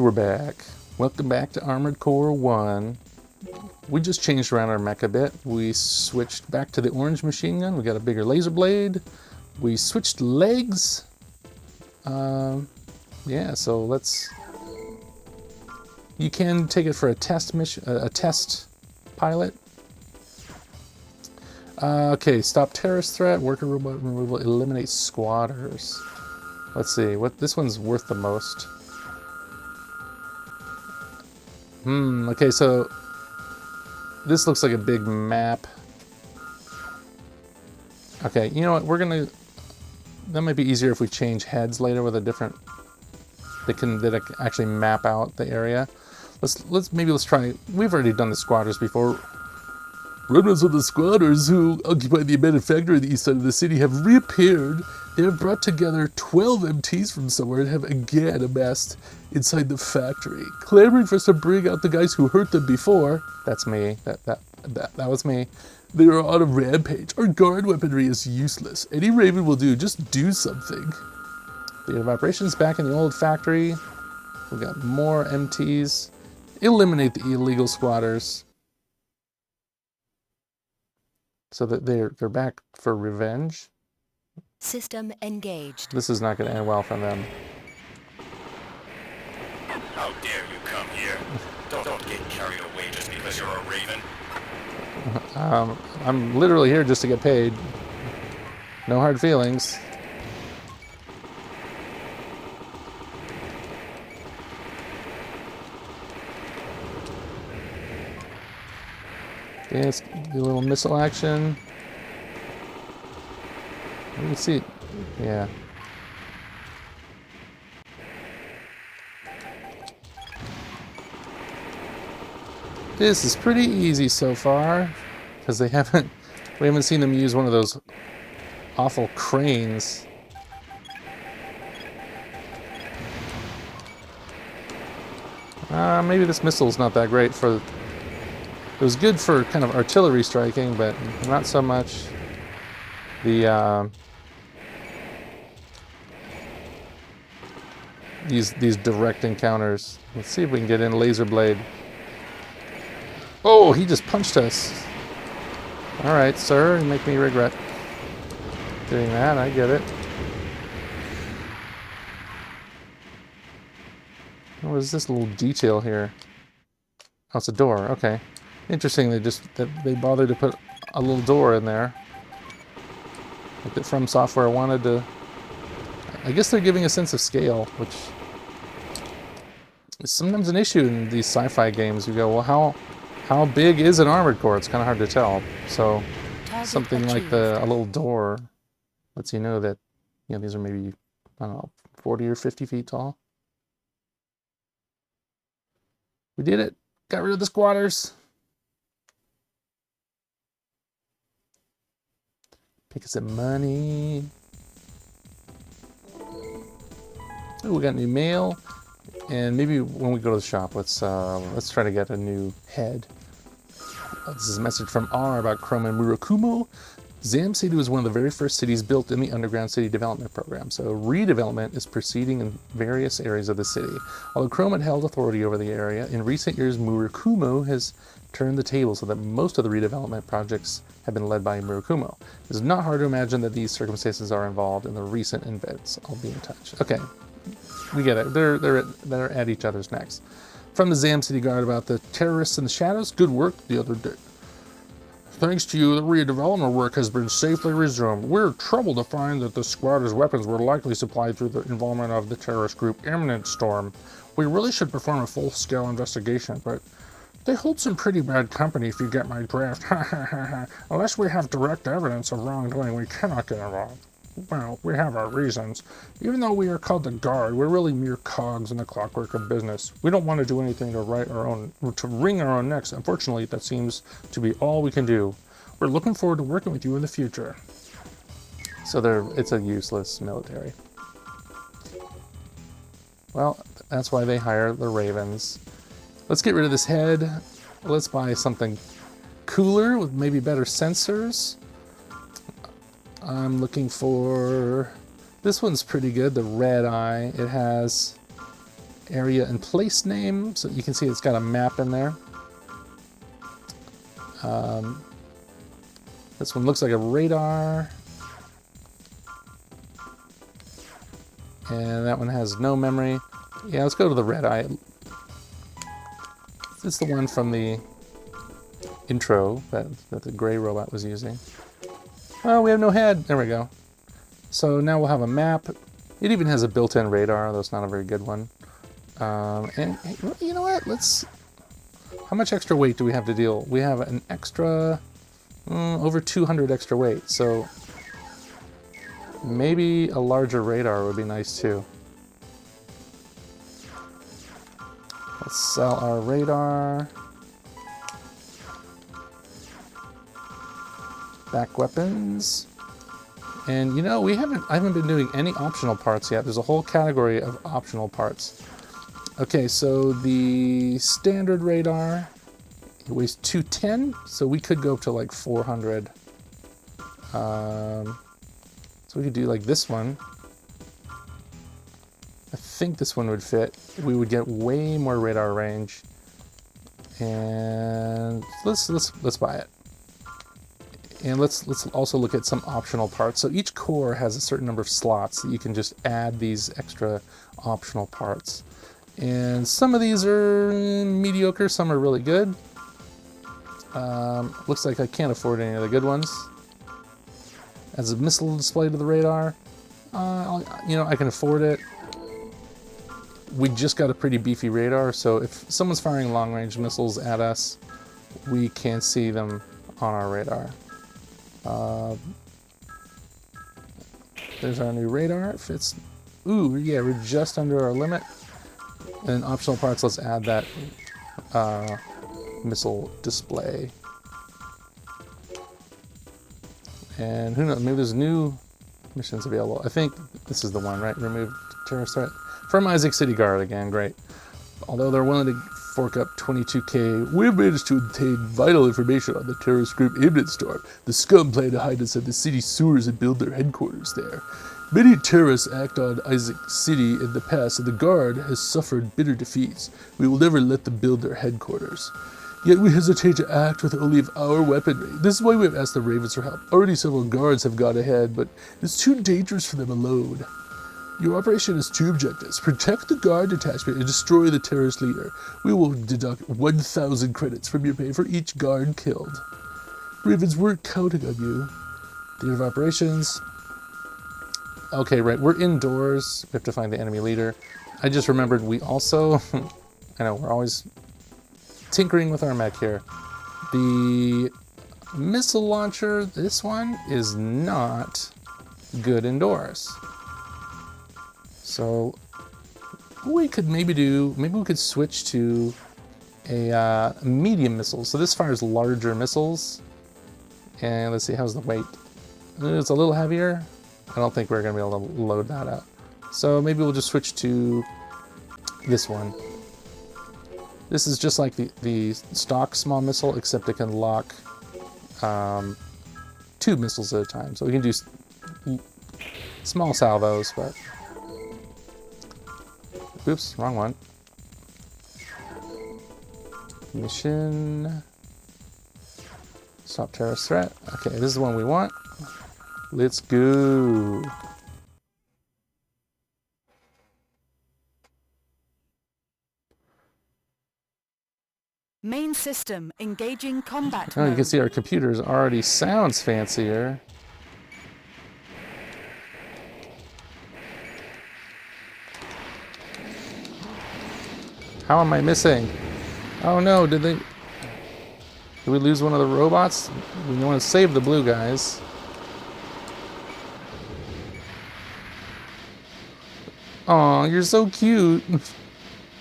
we're back. Welcome back to Armored Core 1. We just changed around our mech a bit. We switched back to the orange machine gun. We got a bigger laser blade. We switched legs. Yeah, so let's... You can take it for a test mission, a test pilot. Okay, stop terrorist threat, worker robot removal, eliminate squatters. Let's see, what this one's worth the most. Okay, so this looks like a big map. Okay, you know what, we're gonna... That might be easier if we change heads later with a different... that actually map out the area. Let's try... We've already done the squatters before. Remnants of the squatters who occupied the abandoned factory on the east side of the city have reappeared. They have brought together 12 MTs from somewhere and have again amassed inside the factory, clamoring for us to bring out the guys who hurt them before. That's me. That was me. They are on a rampage. Our guard weaponry is useless. Any Raven will do. Just do something. Theater of operations back in the old factory. We got more MTs. Eliminate the illegal squatters. So that they're back for revenge. System engaged. This is not going to end well for them. How dare you come here? Don't get carried away just because you're a Raven. I'm literally here just to get paid. No hard feelings. Okay, let's do a little missile action. You can see, yeah. This is pretty easy so far, because we haven't seen them use one of those awful cranes. Maybe this missile's not that great for... It was good for kind of artillery striking, but not so much the these direct encounters. Let's see if we can get in laser blade. Oh, he just punched us. All right, sir, you make me regret doing that. I get it. What is this little detail here? Oh, it's a door. Okay. Interesting. They bothered to put a little door in there. Like that From Software wanted to. I guess they're giving a sense of scale, which is sometimes an issue in these sci-fi games. You go, well, how big is an armored core? It's kind of hard to tell. So something like a little door lets you know that these are maybe, I don't know, 40 or 50 feet tall. We did it. Got rid of the squatters. Pick us some money. Oh, we got new mail. And maybe when we go to the shop, let's try to get a new head. This is a message from R about Chrome and Murakumo. Zam City was one of the very first cities built in the Underground City Development Program, so redevelopment is proceeding in various areas of the city. Although Chrome had held authority over the area, in recent years Murakumo has turned the table so that most of the redevelopment projects have been led by Murakumo. It is not hard to imagine that these circumstances are involved in the recent events. I'll be in touch. Okay, we get it. They're at each other's necks. From the Zam City Guard about the terrorists in the shadows. Good work the other day. Thanks to you, the redevelopment work has been safely resumed. We're troubled to find that the squatters' weapons were likely supplied through the involvement of the terrorist group Imminent Storm. We really should perform a full-scale investigation, but they hold some pretty bad company if you get my drift. Unless we have direct evidence of wrongdoing, we cannot get involved. Well, we have our reasons. Even though we are called the Guard, we're really mere cogs in the clockwork of business. We don't want to do anything to wring our own necks. Unfortunately, that seems to be all we can do. We're looking forward to working with you in the future. So it's a useless military. Well, that's why they hire the Ravens. Let's get rid of this head. Let's buy something cooler with maybe better sensors. I'm looking for... This one's pretty good, the red eye. It has area and place name, so you can see it's got a map in there. This one looks like a radar. And that one has no memory. Yeah, let's go to the red eye. It's the one from the intro that the gray robot was using. Oh, we have no head. There we go. So now we'll have a map. It even has a built-in radar, though it's not a very good one. And you know what? How much extra weight do we have to deal? We have an extra, over 200 extra weight. So maybe a larger radar would be nice too. Let's sell our radar. Back weapons. And you know, I haven't been doing any optional parts yet. There's a whole category of optional parts. Okay, so the standard radar, it weighs 210, so we could go up to like 400. So we could do like this one. I think this one would fit. We would get way more radar range. And let's buy it. And let's also look at some optional parts. So each core has a certain number of slots that you can just add these extra optional parts. And some of these are mediocre, some are really good. Looks like I can't afford any of the good ones. As a missile display to the radar, I can afford it. We just got a pretty beefy radar, so if someone's firing long-range missiles at us, we can see them on our radar. There's our new radar. It fits. Ooh, yeah, we're just under our limit. And optional parts, let's add that missile display. And who knows, maybe there's new missions available. I think this is the one, right? Remove terrorist threat. From Isaac City Guard again, great. Although they're willing to fork up 22K, we've managed to obtain vital information on the terrorist group Imminent Storm. The scum plan to hide inside the city sewers and build their headquarters there. Many terrorists act on Isaac City in the past, and the Guard has suffered bitter defeats. We will never let them build their headquarters. Yet we hesitate to act with only of our weaponry. This is why we have asked the Ravens for help. Already several guards have gone ahead, but it's too dangerous for them alone. Your operation has two objectives. Protect the guard detachment and destroy the terrorist leader. We will deduct 1,000 credits from your pay for each guard killed. Ravens, we're counting on you. Theater of operations. Okay, right, we're indoors. We have to find the enemy leader. I just remembered we also, I know, we're always tinkering with our mech here. The missile launcher, this one, is not good indoors. So we could maybe we could switch to a medium missile. So this fires larger missiles. And let's see, how's the weight? It's a little heavier. I don't think we're gonna be able to load that up. So maybe we'll just switch to this one. This is just like the stock small missile, except it can lock 2 missiles at a time. So we can do small salvos, but... Oops, wrong one. Mission. Stop terrorist threat. Okay, this is the one we want. Let's go. Main system engaging combat Oh, you mode. can see our computers already sounds fancier. How am I missing? Oh no, did we lose one of the robots? We want to save the blue guys. Aw, you're so cute.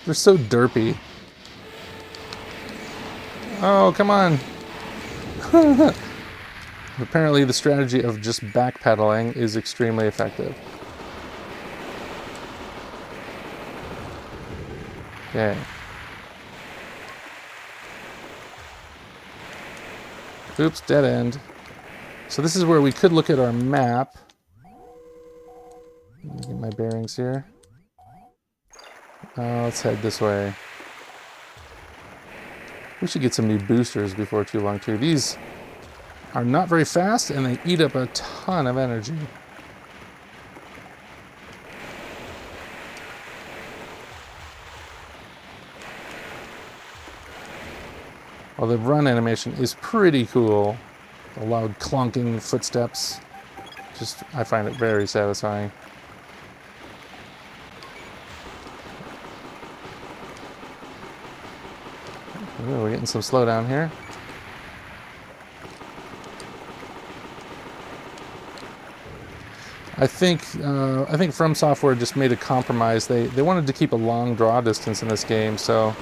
They're so derpy. Oh, come on. Apparently the strategy of just backpedaling is extremely effective. Okay. Oops, dead end. So this is where we could look at our map. Let me get my bearings here. Let's head this way. We should get some new boosters before too long too. These are not very fast and they eat up a ton of energy. Well, the run animation is pretty cool. The loud clunking footsteps. I find it very satisfying. Ooh, we're getting some slowdown here. I think From Software just made a compromise. They wanted to keep a long draw distance in this game, so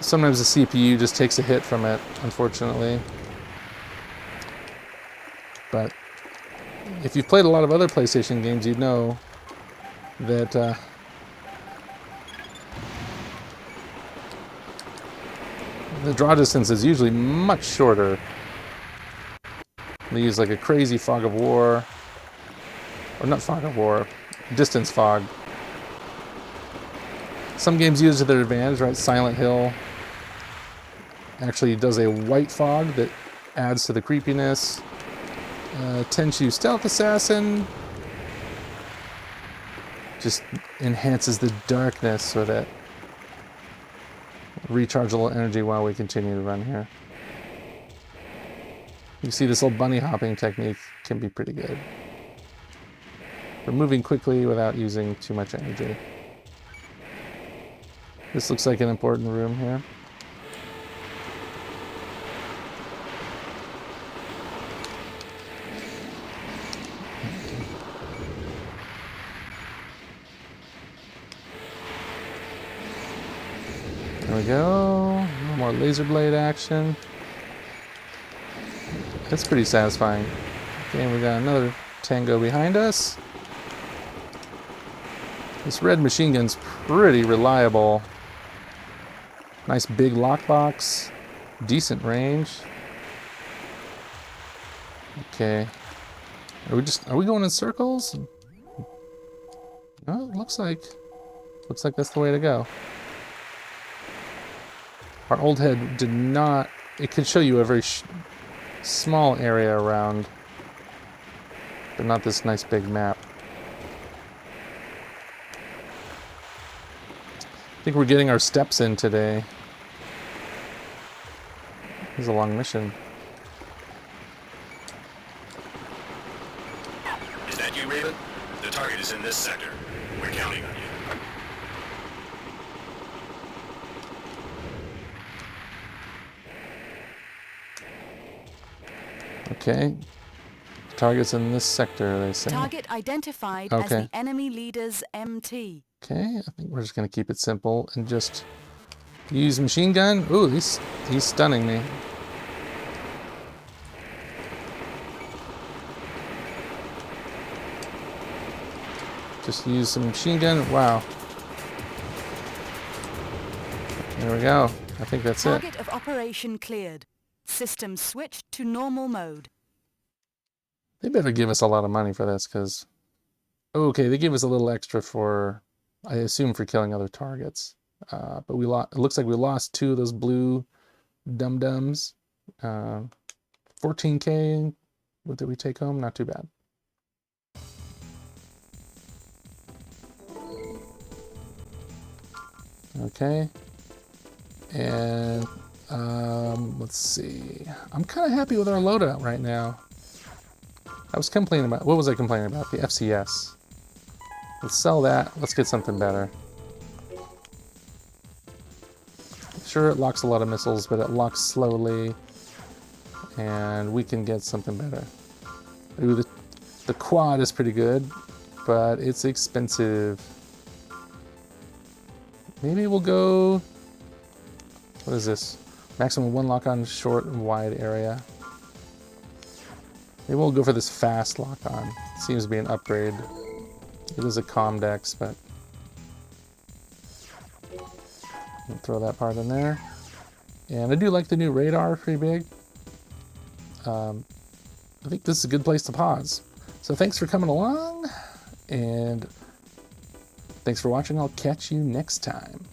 sometimes the CPU just takes a hit from it, unfortunately. But if you've played a lot of other PlayStation games, you'd know that the draw distance is usually much shorter. They use like a crazy fog of war, or not fog of war, distance fog. Some games use it to their advantage, right? Silent Hill actually does a white fog that adds to the creepiness. Tenchu Stealth Assassin just enhances the darkness with it. Recharge a little energy while we continue to run here. You see this little bunny hopping technique can be pretty good. We're moving quickly without using too much energy. This looks like an important room here. There we go. No more laser blade action. That's pretty satisfying. Okay, we got another tango behind us. This red machine gun's pretty reliable. Nice big lockbox. Decent range. Okay. Are we going in circles? No, it looks like that's the way to go. Our old head did not... It could show you a very small area around, but not this nice big map. I think we're getting our steps in today. This is a long mission. Is that you, Raven? The target is in this sector. We're counting on you. Okay. Target's in this sector, they say. Target identified as Okay. the enemy leader's MT. Okay, I think we're just going to keep it simple and just use machine gun. Ooh, he's stunning me. Just use some machine gun. Wow. There we go. I think that's it. Target of operation cleared. System switched to normal mode. They better give us a lot of money for this, because... Okay, they give us a little extra for... I assume for killing other targets. But it looks like we lost 2 of those blue dum-dums. 14K. What did we take home? Not too bad. Okay. And let's see. I'm kind of happy with our loadout right now. I was complaining about... What was I complaining about? The FCS. Let's sell that. Let's get something better. Sure, it locks a lot of missiles, but it locks slowly. And we can get something better. Ooh, the quad is pretty good, but it's expensive. Maybe we'll go... What is this? Maximum 1 lock-on short and wide area. Maybe we'll go for this fast lock-on. Seems to be an upgrade. It is a Comdex, but... I'll throw that part in there. And I do like the new radar, pretty big. I think this is a good place to pause. So thanks for coming along, and Thanks for watching. I'll catch you next time.